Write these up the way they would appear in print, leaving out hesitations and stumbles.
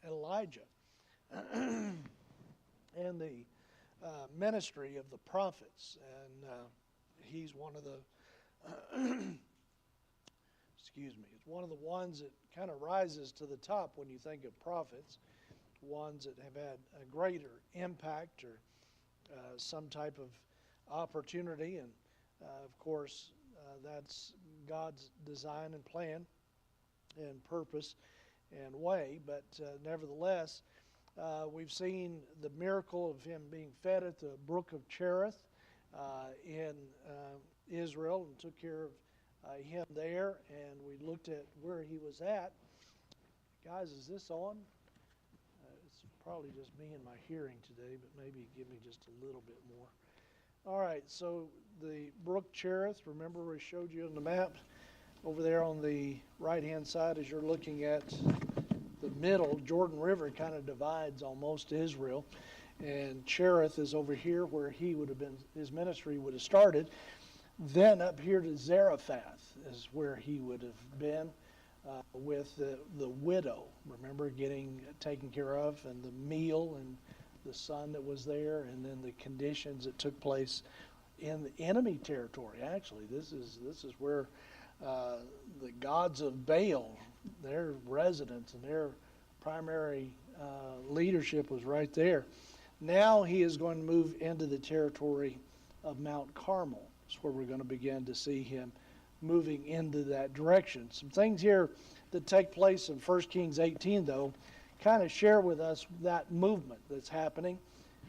of Elijah and the ministry of the prophets. And he's one of the, excuse me, it's one of the ones that kind of rises to the top when you think of prophets, ones that have had a greater impact or some type of opportunity. And of course, that's God's design and plan and purpose and way. But nevertheless, we've seen the miracle of him being fed at the brook of Cherith in Israel, and took care of him there. And we looked at where he was at. Guys, is this on? It's probably just me and my hearing today, but maybe give me just a little bit more. All right, so the brook Cherith, remember we showed you on the map over there on the right-hand side as you're looking at the middle. Jordan River kind of divides almost Israel, and Cherith is over here where he would have been, his ministry would have started. Then up here to Zarephath is where he would have been with the widow, remember, getting taken care of, and the meal and the son that was there, and then the conditions that took place in the enemy territory. Actually, this is where the gods of Baal, their residence and their primary leadership was right there. Now he is going to move into the territory of Mount Carmel. That's where we're going to begin to see him moving into that direction. Some things here that take place in 1 Kings 18, though, kind of share with us that movement that's happening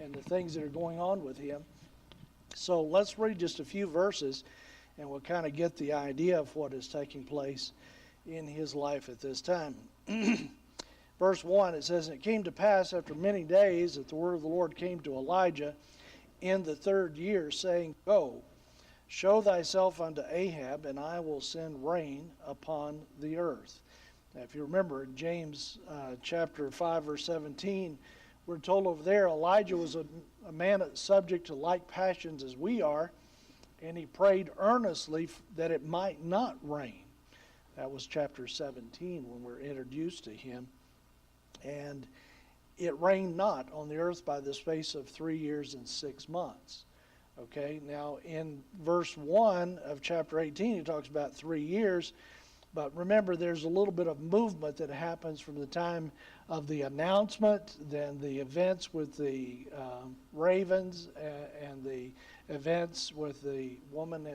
and the things that are going on with him. So let's read just a few verses, and we'll kind of get the idea of what is taking place in his life at this time. Verse 1, it says, "And it came to pass after many days that the word of the Lord came to Elijah in the 3rd year, saying, Go, show thyself unto Ahab, and I will send rain upon the earth." Now, if you remember, in James chapter 5, verse 17, we're told over there Elijah was a man subject to like passions as we are, and he prayed earnestly that it might not rain. That was chapter 17 when we're introduced to him. And it rained not on the earth by the space of 3 years and 6 months. Okay, now in verse 1 of chapter 18, he talks about 3 years. But remember, there's a little bit of movement that happens from the time of the announcement, then the events with the ravens, and the events with the woman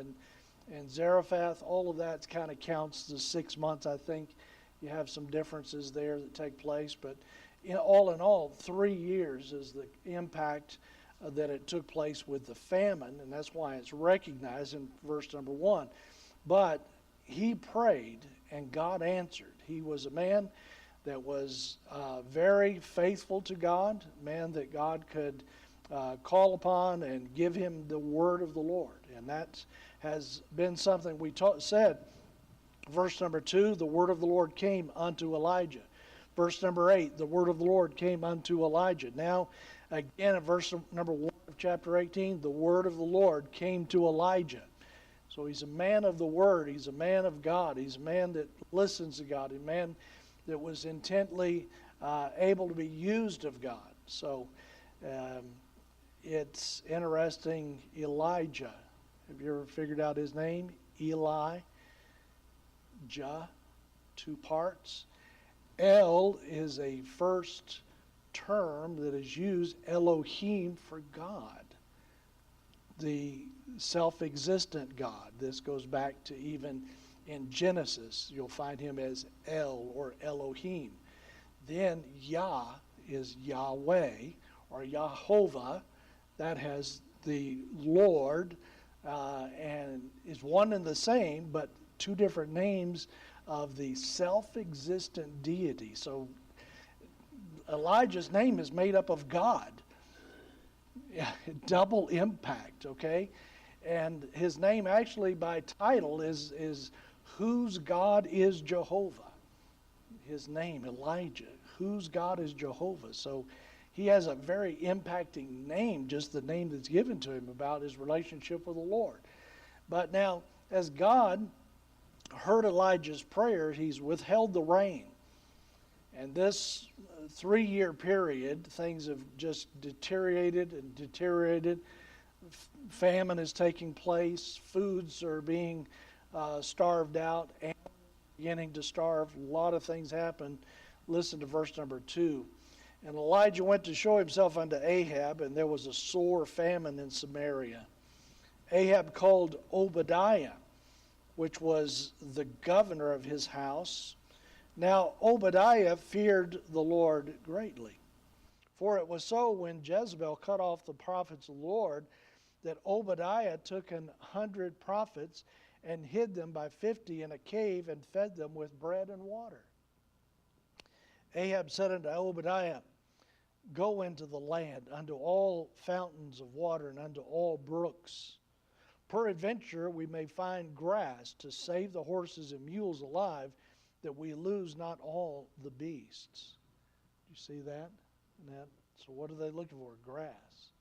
in Zarephath. All of that kind of counts the 6 months, I think. You have some differences there that take place. But in all, 3 years is the impact that it took place with the famine, and that's why it's recognized in verse number 1. But he prayed, and God answered. He was a man that was very faithful to God, a man that God could call upon and give him the word of the Lord. And that has been something we said. Verse number 2, the word of the Lord came unto Elijah. Verse number 8, the word of the Lord came unto Elijah. Now, again, in verse number 1 of chapter 18, the word of the Lord came to Elijah. So he's a man of the word. He's a man of God. He's a man that listens to God. A man that was intently able to be used of God. So it's interesting, Elijah. Have you ever figured out his name? Elijah, 2 parts. El is a first term that is used, Elohim, for God, the self-existent God. This goes back to even in Genesis. You'll find him as El or Elohim. Then Yah is Yahweh or Yahovah. That has the Lord and is one and the same, but 2 different names of the self-existent deity. So Elijah's name is made up of God. Yeah, double impact, okay? And his name actually by title is Whose God is Jehovah? His name, Elijah. Whose God is Jehovah? So he has a very impacting name, just the name that's given to him about his relationship with the Lord. But now, as God heard Elijah's prayer, he's withheld the rain. And this 3-year period, things have just deteriorated and deteriorated. Famine is taking place. Foods are being starved out. Animals are beginning to starve. A lot of things happen. Listen to verse number 2. And Elijah went to show himself unto Ahab, and there was a sore famine in Samaria. Ahab called Obadiah, which was the governor of his house. Now Obadiah feared the Lord greatly. For it was so when Jezebel cut off the prophets of the Lord, that Obadiah took 100 prophets and hid them by 50 in a cave and fed them with bread and water. Ahab said unto Obadiah, Go into the land, unto all fountains of water, and unto all brooks. Peradventure we may find grass to save the horses and mules alive, that we lose not all the beasts. You see that? So what are they looking for? Grass.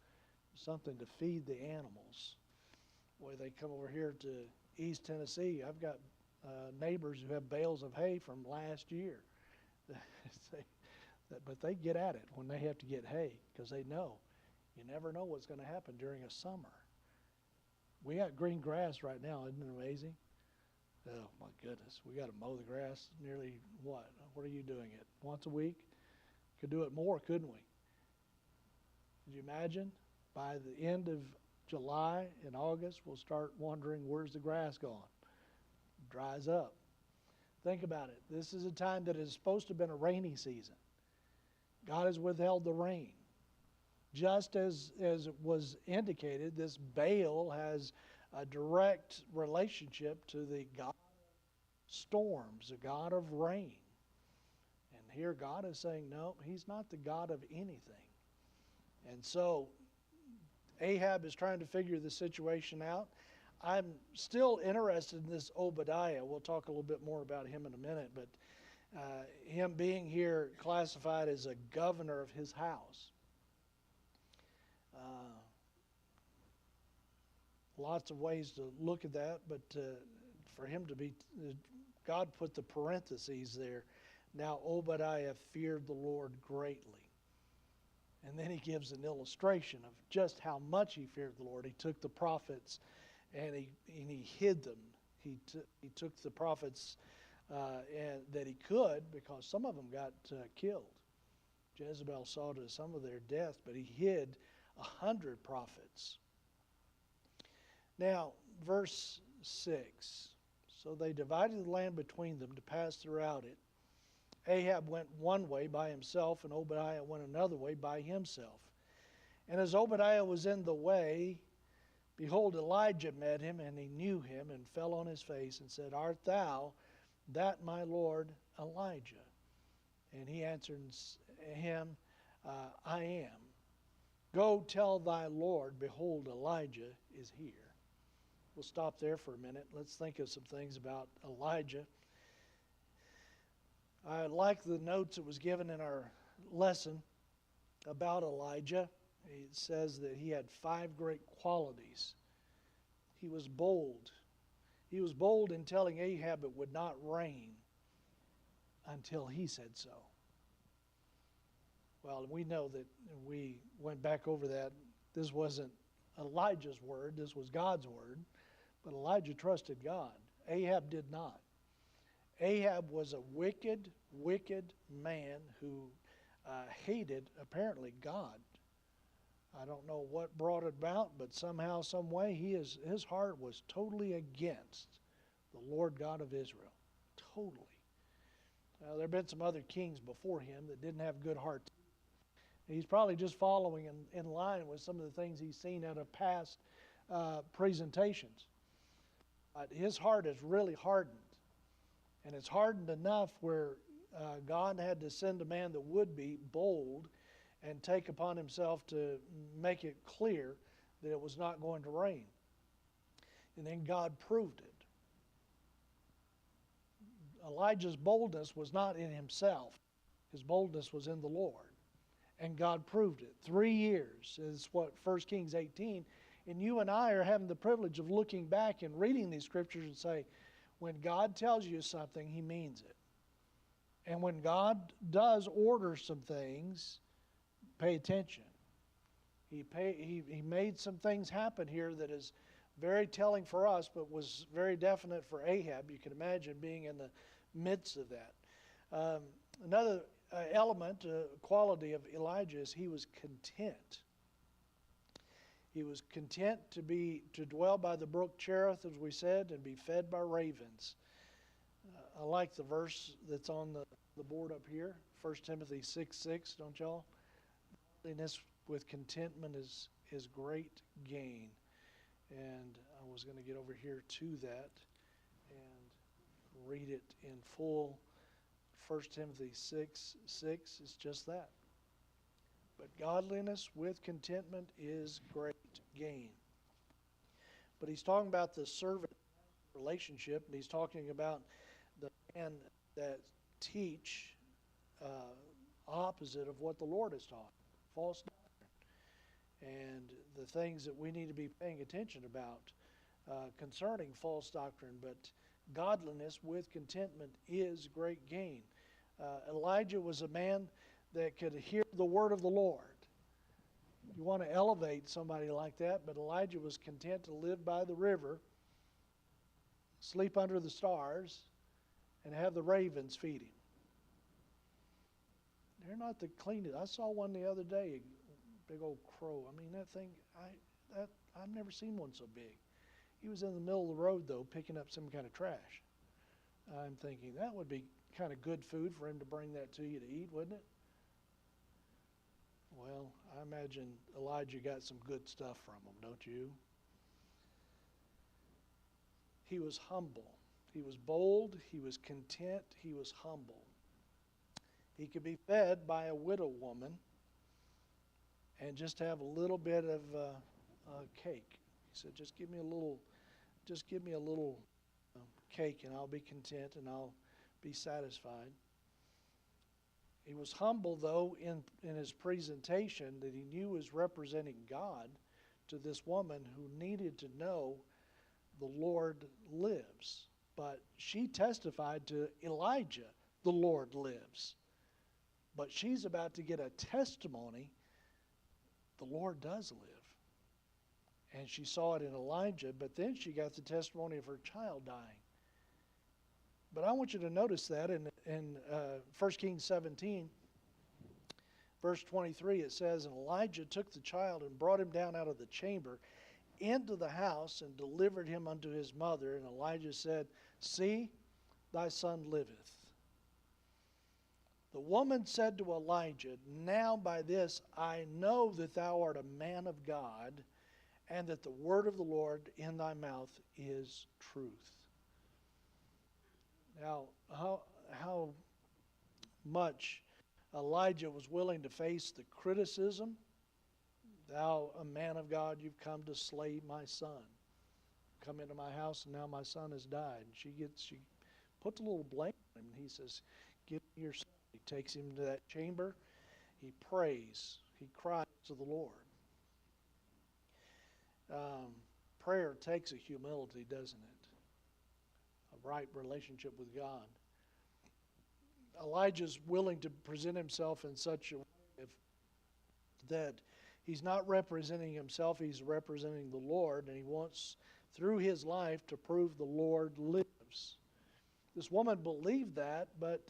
Something to feed the animals. Boy, they come over here to East Tennessee. I've got neighbors who have bales of hay from last year. But they get at it when they have to get hay, because they know you never know what's going to happen during a summer. We got green grass right now. Isn't it amazing? Oh, my goodness. We got to mow the grass nearly, what? What are you doing it? Once a week? Could do it more, couldn't we? Could you imagine? By the end of July and August, we'll start wondering, where's the grass gone? It dries up. Think about it. This is a time that is supposed to have been a rainy season. God has withheld the rain. Just as it was indicated, this Baal has a direct relationship to the God of storms, the God of rain. And here God is saying, no, he's not the God of anything. And so Ahab is trying to figure the situation out. I'm still interested in this Obadiah. We'll talk a little bit more about him in a minute, but him being here classified as a governor of his house. Lots of ways to look at that, but for him to be, God put the parentheses there. Now Obadiah feared the Lord greatly. And then he gives an illustration of just how much he feared the Lord. He took the prophets and he hid them. He took the prophets and that he could, because some of them got killed. Jezebel saw to some of their death, but he hid 100 prophets. Now, verse 6. So they divided the land between them to pass throughout it. Ahab went one way by himself, and Obadiah went another way by himself. And as Obadiah was in the way, behold, Elijah met him, and he knew him, and fell on his face, and said, Art thou that my Lord Elijah? And he answered him, I am. Go tell thy Lord, behold, Elijah is here. We'll stop there for a minute. Let's think of some things about Elijah. I like the notes that was given in our lesson about Elijah. It says that he had 5 great qualities. He was bold. He was bold in telling Ahab it would not rain until he said so. Well, we know that we went back over that. This wasn't Elijah's word. This was God's word. But Elijah trusted God. Ahab did not. Ahab was a wicked, wicked man who hated, apparently, God. I don't know what brought it about, but somehow, some way, his heart was totally against the Lord God of Israel. Totally. There have been some other kings before him that didn't have good hearts. He's probably just following in line with some of the things he's seen out of past presentations. But his heart is really hardened. And it's hardened enough where God had to send a man that would be bold and take upon himself to make it clear that it was not going to rain. And then God proved it. Elijah's boldness was not in himself. His boldness was in the Lord. And God proved it. 3 years is what 1 Kings 18. And you and I are having the privilege of looking back and reading these scriptures and say, when God tells you something, he means it. And when God does order some things, pay attention. He made some things happen here that is very telling for us, but was very definite for Ahab. You can imagine being in the midst of that. Another element, quality of Elijah is he was content. He was content to dwell by the brook Cherith, as we said, and be fed by ravens. I like the verse that's on the board up here, 1 Timothy 6:6, don't y'all? Godliness with contentment is great gain. And I was going to get over here to that and read it in full. 1 Timothy 6:6 is just that. But godliness with contentment is great gain. But he's talking about the servant relationship, and he's talking about the man that teach opposite of what the Lord has taught, false doctrine, and the things that we need to be paying attention about concerning false doctrine. But godliness with contentment is great gain. Elijah was a man that could hear the word of the Lord. You want to elevate somebody like that, but Elijah was content to live by the river, sleep under the stars, and have the ravens feed him. They're not the cleanest. I saw one the other day, big old crow. I mean, that thing, I've never seen one so big. He was in the middle of the road, though, picking up some kind of trash. I'm thinking that would be kind of good food for him to bring that to you to eat, wouldn't it? Well, I imagine Elijah got some good stuff from him, don't you? He was humble. He was bold. He was content. He was humble. He could be fed by a widow woman and just have a little bit of cake. He said, just give me a little cake and I'll be content and I'll be satisfied. He was humble, though, in his presentation, that he knew was representing God to this woman who needed to know the Lord lives. But she testified to Elijah, the Lord lives. But she's about to get a testimony, the Lord does live. And she saw it in Elijah, but then she got the testimony of her child dying. But I want you to notice that in 1 Kings 17, verse 23, it says, And Elijah took the child and brought him down out of the chamber into the house and delivered him unto his mother. And Elijah said, See, thy son liveth. The woman said to Elijah, Now by this I know that thou art a man of God, and that the word of the Lord in thy mouth is truth. Now, how much Elijah was willing to face the criticism, Thou, a man of God, you've come to slay my son. Come into my house, and now my son has died. And she puts a little blame on him, and he says, Give me your son. He takes him to that chamber. He prays. He cries to the Lord. Prayer takes a humility, doesn't it? A right relationship with God. Elijah's willing to present himself in such a way that he's not representing himself, he's representing the Lord, and he wants, through his life, to prove the Lord lives. This woman believed that, but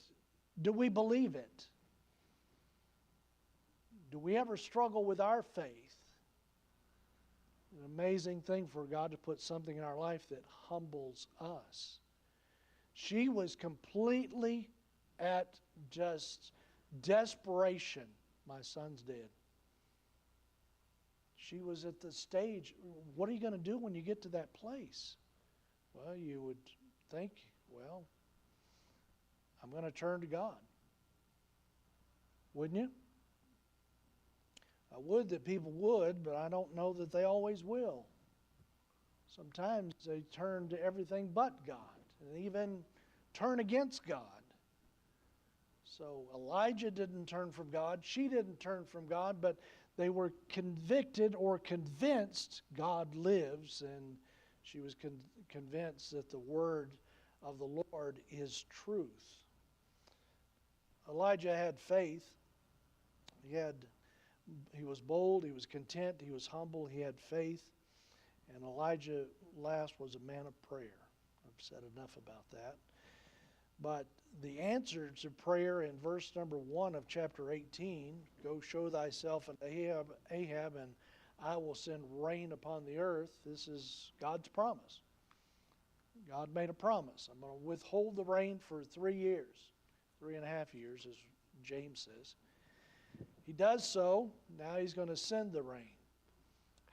do we believe it? Do we ever struggle with our faith? An amazing thing for God to put something in our life that humbles us. She was completely at just desperation. My son's dead. She was at the stage, what are you going to do when you get to that place? Well, you would think, well, I'm going to turn to God. Wouldn't you? I would that people would, but I don't know that they always will. Sometimes they turn to everything but God, and even turn against God. So Elijah didn't turn from God. She didn't turn from God, but they were convicted or convinced God lives, and she was convinced that the word of the Lord is truth. Elijah had faith. He was bold, he was content, he was humble, he had faith. And Elijah last was a man of prayer. I've said enough about that. But the answer to prayer in verse number 1 of chapter 18, go show thyself unto Ahab, and I will send rain upon the earth. This is God's promise. God made a promise. I'm going to withhold the rain for 3 years, 3.5 years, as James says. He does so. Now he's going to send the rain.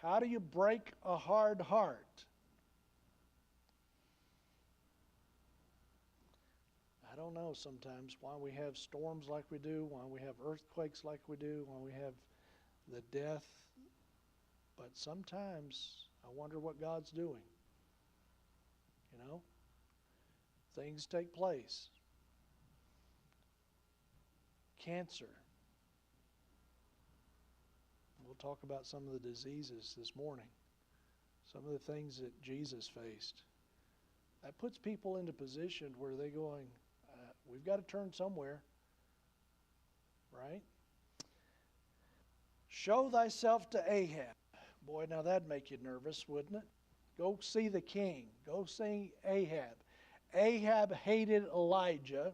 How do you break a hard heart? I don't know sometimes why we have storms like we do, why we have earthquakes like we do, why we have the death. But sometimes I wonder what God's doing. You know, things take place. Cancer. We'll talk about some of the diseases this morning, some of the things that Jesus faced. That puts people into position where they're going, we've got to turn somewhere, right? Show thyself to Ahab. Boy, now that'd make you nervous, wouldn't it? Go see the king. Go see Ahab. Ahab hated Elijah.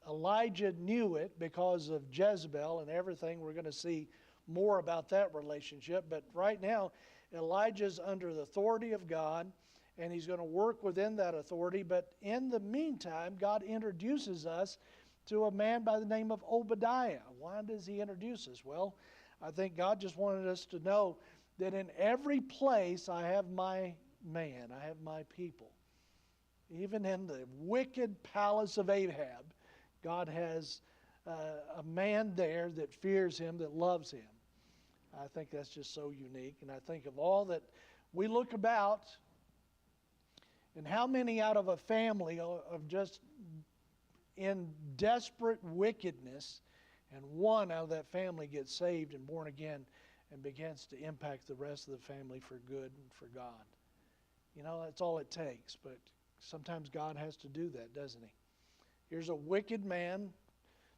Elijah knew it because of Jezebel and everything. We're going to see more about that relationship. But right now, Elijah's under the authority of God, and he's going to work within that authority. But in the meantime, God introduces us to a man by the name of Obadiah. Why does he introduce us? Well, I think God just wanted us to know that in every place I have my man, I have my people. Even in the wicked palace of Ahab, God has a man there that fears him, that loves him. I think that's just so unique. And I think of all that we look about, and how many out of a family of just in desperate wickedness, and one out of that family gets saved and born again and begins to impact the rest of the family for good and for God. You know, that's all it takes. But sometimes God has to do that, doesn't he? Here's a wicked man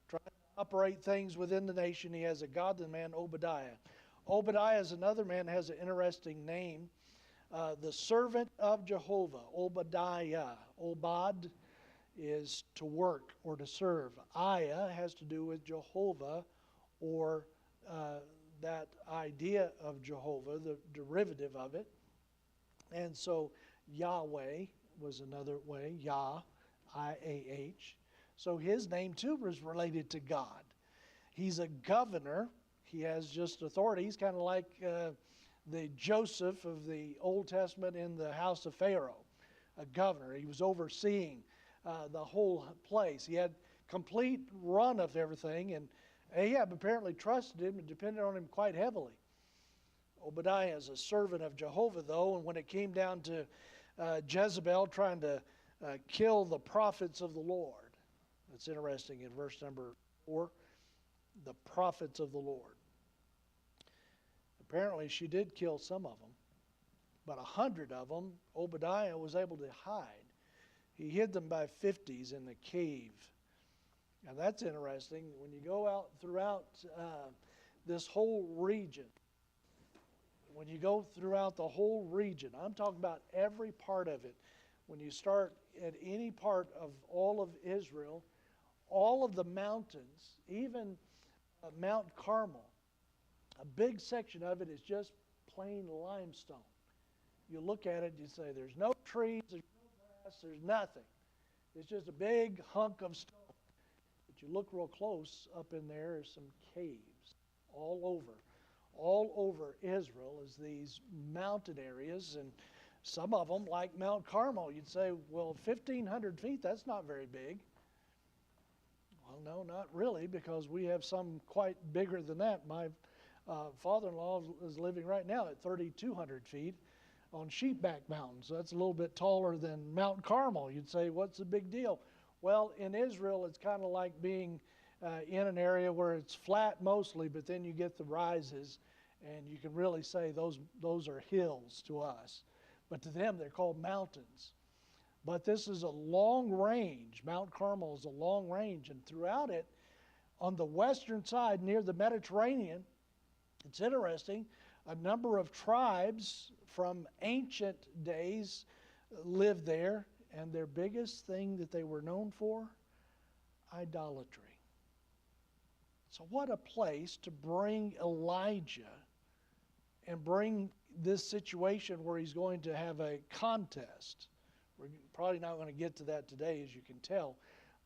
trying to operate things within the nation. He has a godly man, Obadiah. Obadiah is another man that has an interesting name. The servant of Jehovah, Obadiah. Obad is to work or to serve. Ayah has to do with Jehovah, or that idea of Jehovah, the derivative of it. And so Yahweh was another way, Yah, I-A-H. So his name too was related to God. He's a governor. He has just authority. He's kind of like the Joseph of the Old Testament in the house of Pharaoh, a governor. He was overseeing the whole place. He had complete run of everything, and Ahab apparently trusted him and depended on him quite heavily. Obadiah is a servant of Jehovah, though, and when it came down to Jezebel trying to kill the prophets of the Lord, it's interesting in verse number 4, the prophets of the Lord. Apparently she did kill some of them, but 100 of them Obadiah was able to hide. He hid them by 50s in the cave. Now that's interesting. When you go out throughout this whole region, when you go throughout the whole region, I'm talking about every part of it. When you start at any part of all of Israel, all of the mountains, even Mount Carmel, a big section of it is just plain limestone. You look at it, you say, there's no trees, there's no grass, there's nothing. It's just a big hunk of stone. But you look real close, up in there is some caves all over Israel is these mountain areas, and some of them, like Mount Carmel, you'd say, well, 1,500 feet, that's not very big. Well, no, not really, because we have some quite bigger than that. My father-in-law is living right now at 3,200 feet on Sheepback Mountain, so that's a little bit taller than Mount Carmel. You'd say, what's the big deal? Well, in Israel, it's kind of like being in an area where it's flat mostly, but then you get the rises, and you can really say those are hills to us. But to them, they're called mountains. But this is a long range. Mount Carmel is a long range, and throughout it, on the western side near the Mediterranean, it's interesting, a number of tribes from ancient days lived there, and their biggest thing that they were known for, idolatry. So what a place to bring Elijah and bring this situation where he's going to have a contest. We're probably not going to get to that today, as you can tell,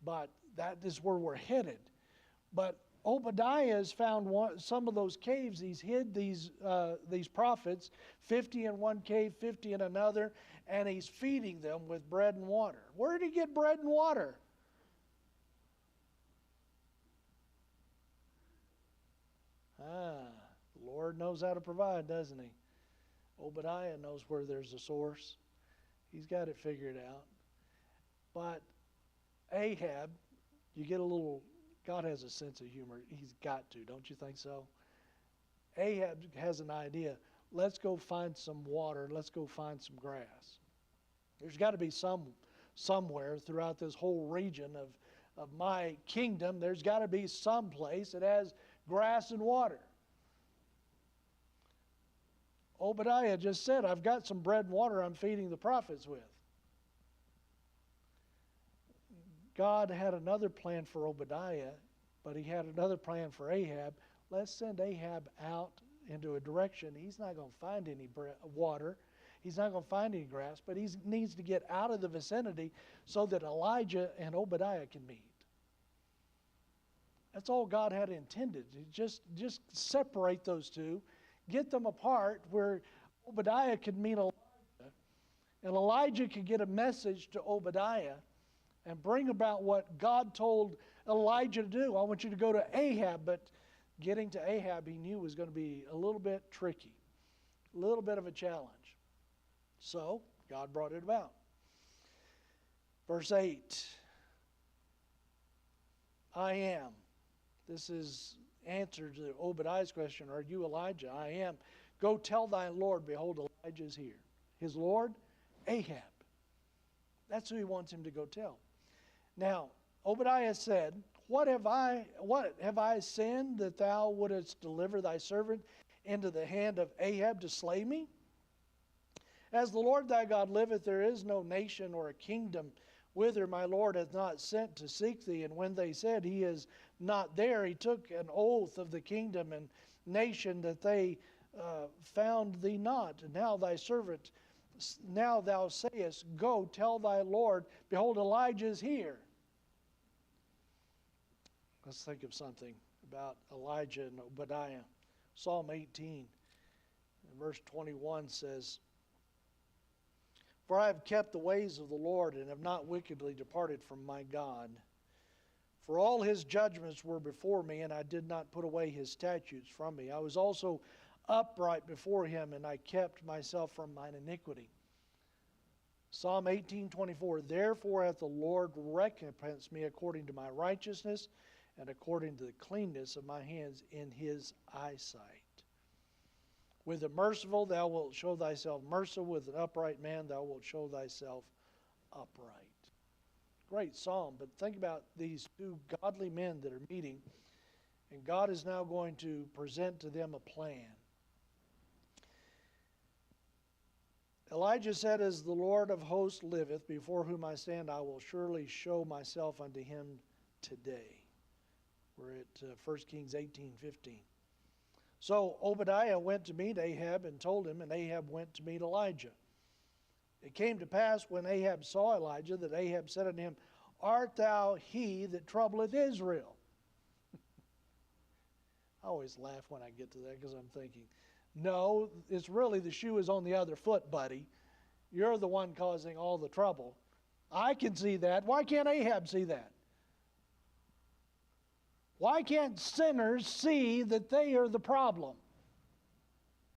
but that is where we're headed. But Obadiah has found some of those caves. He's hid these prophets, 50 in one cave, 50 in another, and he's feeding them with bread and water. Where did he get bread and water? The Lord knows how to provide, doesn't he? Obadiah knows where there's a source. He's got it figured out. But Ahab, you get a little, God has a sense of humor. He's got to, don't you think so? Ahab has an idea. Let's go find some water. Let's go find some grass. There's got to be somewhere throughout this whole region of my kingdom, there's got to be some place that has grass and water. Obadiah just said, I've got some bread and water I'm feeding the prophets with. God had another plan for Obadiah, but he had another plan for Ahab. Let's send Ahab out into a direction. He's not going to find any water. He's not going to find any grass, but he needs to get out of the vicinity so that Elijah and Obadiah can meet. That's all God had intended. Just separate those two, get them apart where Obadiah could meet Elijah, and Elijah could get a message to Obadiah and bring about what God told Elijah to do. I want you to go to Ahab, but getting to Ahab he knew was going to be a little bit tricky, a little bit of a challenge. So God brought it about. Verse 8, I am. This is answer to Obadiah's question, are you Elijah? I am. Go tell thy Lord, behold, Elijah is here. His Lord, Ahab. That's who he wants him to go tell. Now, Obadiah said, What have I sinned that thou wouldest deliver thy servant into the hand of Ahab to slay me? As the Lord thy God liveth, there is no nation or a kingdom whither my Lord hath not sent to seek thee. And when they said, he is not there, he took an oath of the kingdom and nation that they found thee not. And now thy servant, now thou sayest, Go, tell thy Lord, behold, Elijah is here. Let's think of something about Elijah and Obadiah. Psalm 18, verse 21 says, For I have kept the ways of the Lord, and have not wickedly departed from my God. For all his judgments were before me, and I did not put away his statutes from me. I was also upright before him, and I kept myself from mine iniquity. Psalm 18:24, Therefore hath the Lord recompensed me according to my righteousness, and according to the cleanness of my hands in his eyesight. With the merciful thou wilt show thyself merciful, with an upright man thou wilt show thyself upright. Great psalm, but think about these two godly men that are meeting, and God is now going to present to them a plan. Elijah said, As the Lord of hosts liveth, before whom I stand, I will surely show myself unto him today. We're at 1 Kings 18:15. So Obadiah went to meet Ahab and told him, and Ahab went to meet Elijah. It came to pass when Ahab saw Elijah that Ahab said unto him, Art thou he that troubleth Israel? I always laugh when I get to that because I'm thinking, no, it's really the shoe is on the other foot, buddy. You're the one causing all the trouble. I can see that. Why can't Ahab see that? Why can't sinners see that they are the problem?